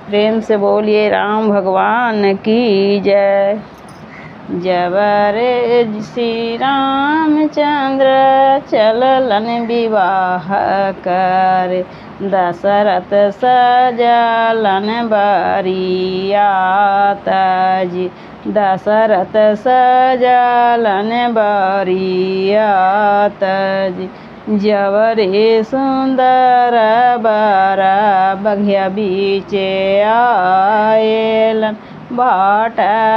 प्रेम से बोलिए राम भगवान की जय। जबरे श्री रामचंद्र चललन विवाह कर, दशरथ सजलन बरियात जी। दशरथ सजलन बरियात जी। जबरे सुंदर बर बघिया बीचे आएलन, बाट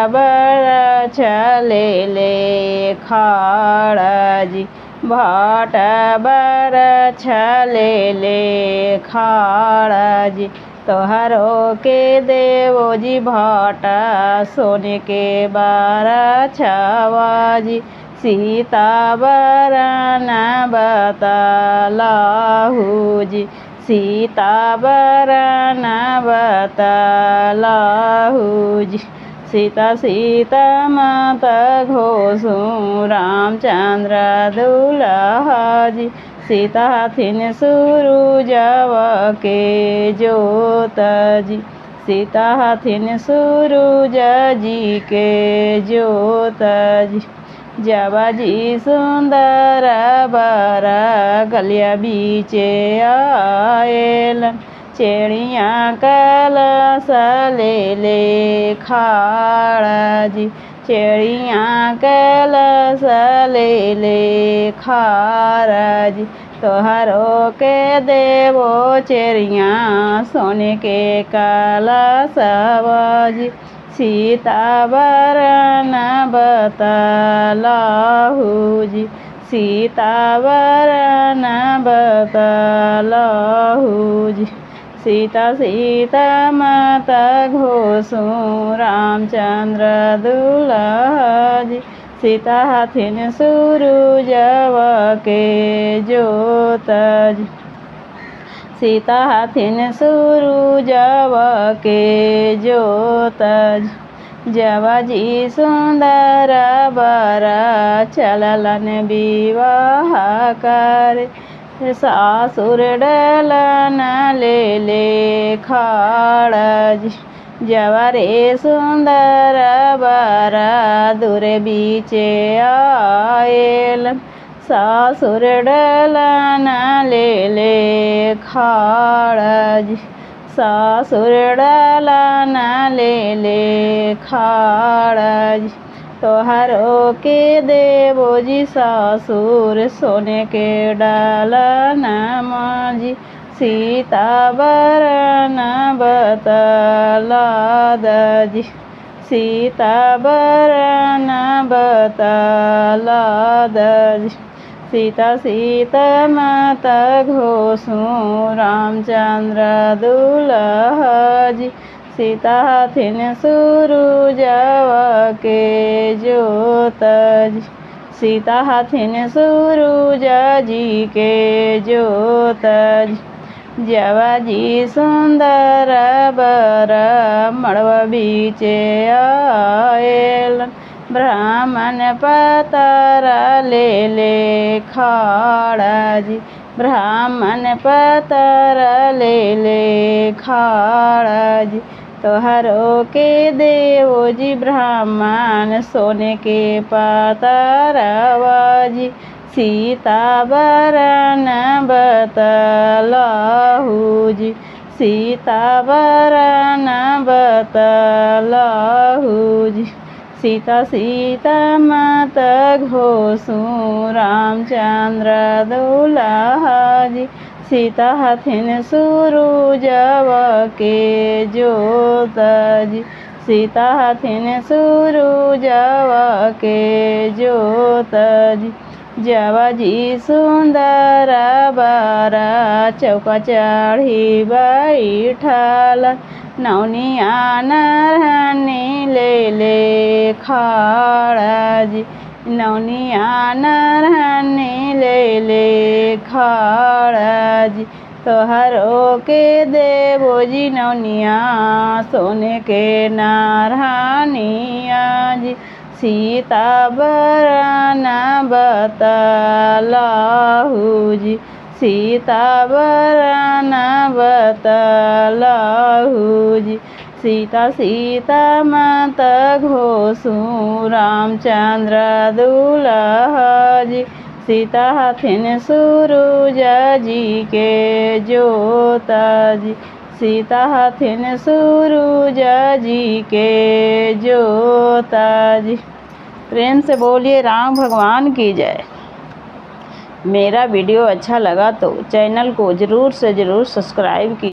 बर चले ले खाड़ा जी। बाट बर चले ले खाड़ा जी। तोहरो के देवो जी भाटा, सोने के बारा छावा जी। सीता बरन बतलाहू जी। सीता बरन बतलाहू जी। सीता सीता माता घोषू, रामचंद्र दुल्हा जी। सीता थिन सूरुजव के जोत जी। सीता थिन सूरुज जी के जोत जी। जवा जी सुंदर बर गलिया बीचे आएलन, चेड़िया कलश ले ले खाड़ा जी। चेड़िया कलश ले ले खाड़ा जी। तोहरो के देवो चेड़िया, सोने के कलशवा जी। सीता बरन बतलाहू जी। सीता बरन बतलाहू जी। सीता सीता माता घोषू, रामचंद्र दुल्हा जी। सीता थिन सूरुजव के जोत जी। सीता थिन सूरुजव के जोत जी। जवा जी सुंदर बर चललन विवाह कर, सासुर डलन ले ले खाड़ा जी। जवरे सुंदर बर दूर बीचे आएलन, सासुर डलन ले ले खाड़ा जी। सासुर डलन ले ले खाड़ा जी। तोहरो के देवो जी सासुर, सोने के डालन माजी। सीता बरन बतलाद जी। सीता बरन बतलाद जी। सीता सीता माता घोषू, रामचंद्र दुल्हा जी। सीता थिन सूरुजव के जोत जी। सीता थिन सूरुज जी के जोत जी। जवा जी सुंदर बर मड़वा बीचे आएलन, ब्राह्मण पतर ले ले खाड़ा जी। ब्राह्मण पतर ले ले खाड़ा जी। तोहरो के देवो जी ब्राह्मण, सोने के पतरवा जी। सीता बरन बतलाहू जी। सीता बरन बतलाहू जी। सीता सीता माता घोषू, रामचंद्र दुल्हा जी। सीता थिन सूरुजव के जोत जी। सीता थिन सूरुजव के जोत जी। जवा जी सुंदर बर चौका चढ़ी बैठल, नौनिया नरहनी ले ले खाड़ा जी। नौनिया नरहनी ले ले खाड़ा जी। तोहरो के देवो जी नौनिया, सोने के नरहनिया जी। सीता बरन बतलाहू जी। सीता बरन बतलहु जी। सीता सीता मत घोषु रामचंद्र दुलह जी। सीता हथिन सूरज जी के जोत जी। सीता हथिन सूरज जी के जोत जी। प्रेम से बोलिए राम भगवान की जय। मेरा वीडियो अच्छा लगा तो चैनल को ज़रूर से ज़रूर सब्सक्राइब कीजिए।